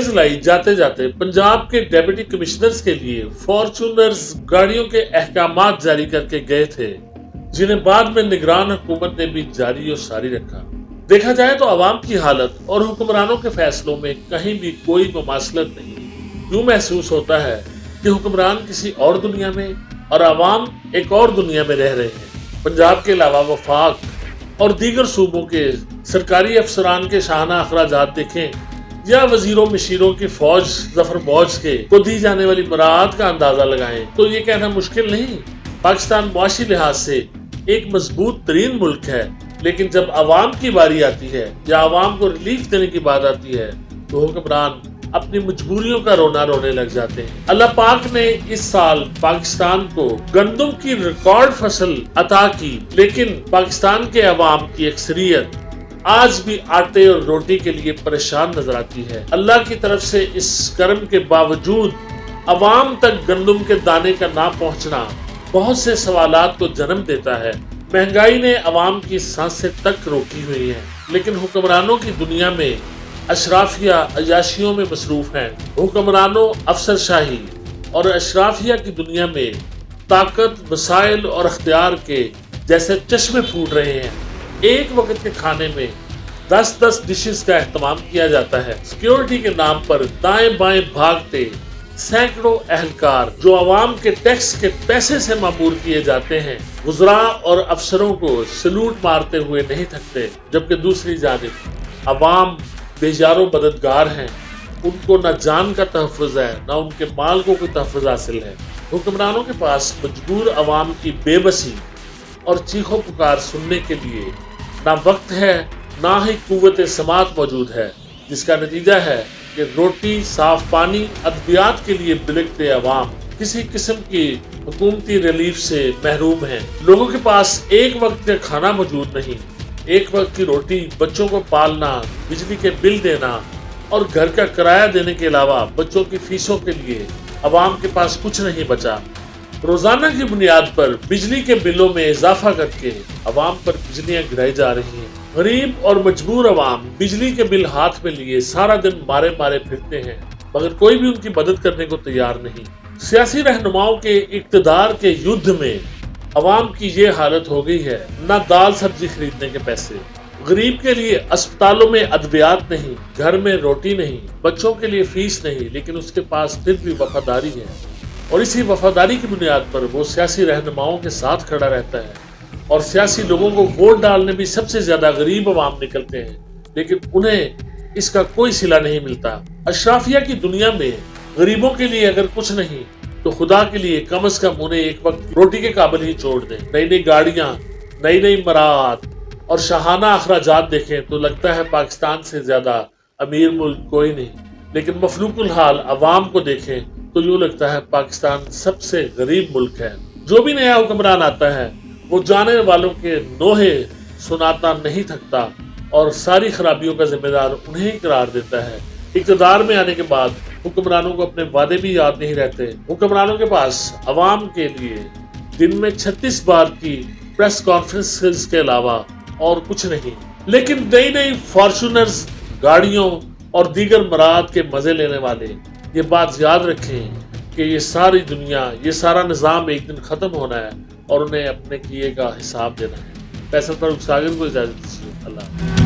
13 जुलाई जाते जाते पंजाब के डेप्यूटी कमिश्नर्स के लिए फॉर्च्यूनर्स गाड़ियों के अहकामात जारी करके गए थे, जिन्हें बाद में निगरान हुकूमत ने भी जारी और सारी रखा। देखा जाए तो अवाम की हालत और हुक्मरानों के फैसलों में कहीं भी कोई मुमासलत नहीं। यूं महसूस होता है कि हुक्मरान किसी और दुनिया में और अवाम एक और दुनिया में रह रहे हैं। पंजाब के अलावा वफाक और दीगर सूबों के सरकारी अफसरान के शाहाना अखराजात देखें या वजीरों मशीरों की फौज जफर मौज के को दी जाने वाली मराहत का अंदाजा लगाएं तो ये कहना मुश्किल नहीं, पाकिस्तान मुआशी लिहाज से एक मजबूत तरीन मुल्क है, लेकिन जब अवाम की बारी आती है या अवाम को रिलीफ देने की बात आती है तो हुक्मरान अपनी मजबूरियों का रोना रोने लग जाते हैं। अल्लाह पाक ने इस साल पाकिस्तान को गंदम की रिकॉर्ड फसल अता की, लेकिन पाकिस्तान के अवाम की अक्सरियत आज भी आटे और रोटी के लिए परेशान नजर आती है। अल्लाह की तरफ से इस करम के बावजूद अवाम तक गंदम के दाने का ना पहुंचना बहुत से सवालात को जन्म देता है। महंगाई ने अवाम की सांसें तक रोकी हुई है, लेकिन हुक्मरानों की दुनिया में अशराफिया अयाशियों में मसरूफ हैं। हुक्मरानों अफसरशाही और अशराफिया की दुनिया में ताकत, वसाइल और अख्तियार के जैसे चश्मे फूट रहे हैं। एक वक्त के खाने में 10-10 डिशेस का एहतमाम किया जाता है। सिक्योरिटी के नाम पर दाएं बाएं भागते सैकड़ों अहलकार जो अवाम के टैक्स के पैसे से मामूर किए जाते हैं, गुजरा और अफसरों को सलूट मारते हुए नहीं थकते, जबकि दूसरी जानिब अवाम बेजारो मददगार हैं। उनको न जान का तहफ़्फ़ुज़ है, न उनके माल को कोई तहफ़्फ़ुज़ हासिल है। हुक्मरानों के पास मजबूर अवाम की बेबसी और चीखों पुकार सुनने के लिए ना वक्त है, ना ही कुव्वत समात मौजूद है, जिसका नतीजा है कि रोटी, साफ पानी, अद्वियात के लिए बिलखते अवाम किसी किस्म की हुकूमती रिलीफ से महरूम हैं। लोगों के पास एक वक्त का खाना मौजूद नहीं, एक वक्त की रोटी, बच्चों को पालना, बिजली के बिल देना और घर का किराया देने के अलावा बच्चों की फीसों के लिए अवाम के पास कुछ नहीं बचा। रोजाना की बुनियाद पर बिजली के बिलों में इजाफा करके अवाम पर बिजलियां गिराई जा रही हैं। गरीब और मजबूर अवाम बिजली के बिल हाथ में लिए सारा दिन मारे मारे फिरते हैं, मगर कोई भी उनकी मदद करने को तैयार नहीं। सियासी रहनुमाओं के इक्तदार के युद्ध में अवाम की ये हालत हो गई है, न दाल सब्जी खरीदने के पैसे, गरीब के लिए अस्पतालों में अद्वियात नहीं, घर में रोटी नहीं, बच्चों के लिए फीस नहीं, लेकिन उसके पास फिर भी वफादारी है और इसी वफादारी की बुनियाद पर वो सियासी रहनुमाओं के साथ खड़ा रहता है। और सियासी लोगों को वोट डालने भी सबसे ज्यादा गरीब अवाम निकलते हैं, लेकिन उन्हें इसका कोई सिला नहीं मिलता। अशराफिया की दुनिया में गरीबों के लिए अगर कुछ नहीं तो खुदा के लिए कम से कम उन्हें एक वक्त रोटी के काबिल ही छोड़ दें। नई नई गाड़ियां, नई नई मराहत और शाहाना अखराजात देखें तो लगता है पाकिस्तान से ज्यादा अमीर मुल्क कोई नहीं, लेकिन मफलूकुल हाल अवाम को देखें तो यूँ लगता है पाकिस्तान सबसे गरीब मुल्क है। जो भी नया हुक्मरान आता है वो जाने वालों के नोहे सुनाता नहीं थकता और सारी खराबियों का जिम्मेदार उन्हें ही करार देता है। इक़्तिदार में आने के बाद हुक्मरानों को अपने वादे भी याद नहीं रहते। हुक्मरानों के पास अवाम के लिए दिन में 36 बार की प्रेस कॉन्फ्रेंसेस के अलावा और कुछ नहीं, लेकिन नई नई फॉर्च्यूनर्स गाड़ियों और दीगर मराहत के मजे लेने वाले ये बात याद रखें कि ये सारी दुनिया, ये सारा निज़ाम एक दिन ख़त्म होना है और उन्हें अपने किए का हिसाब देना है। फैसल फारूक सागर को इजाज़त दीजिए। अल्लाह।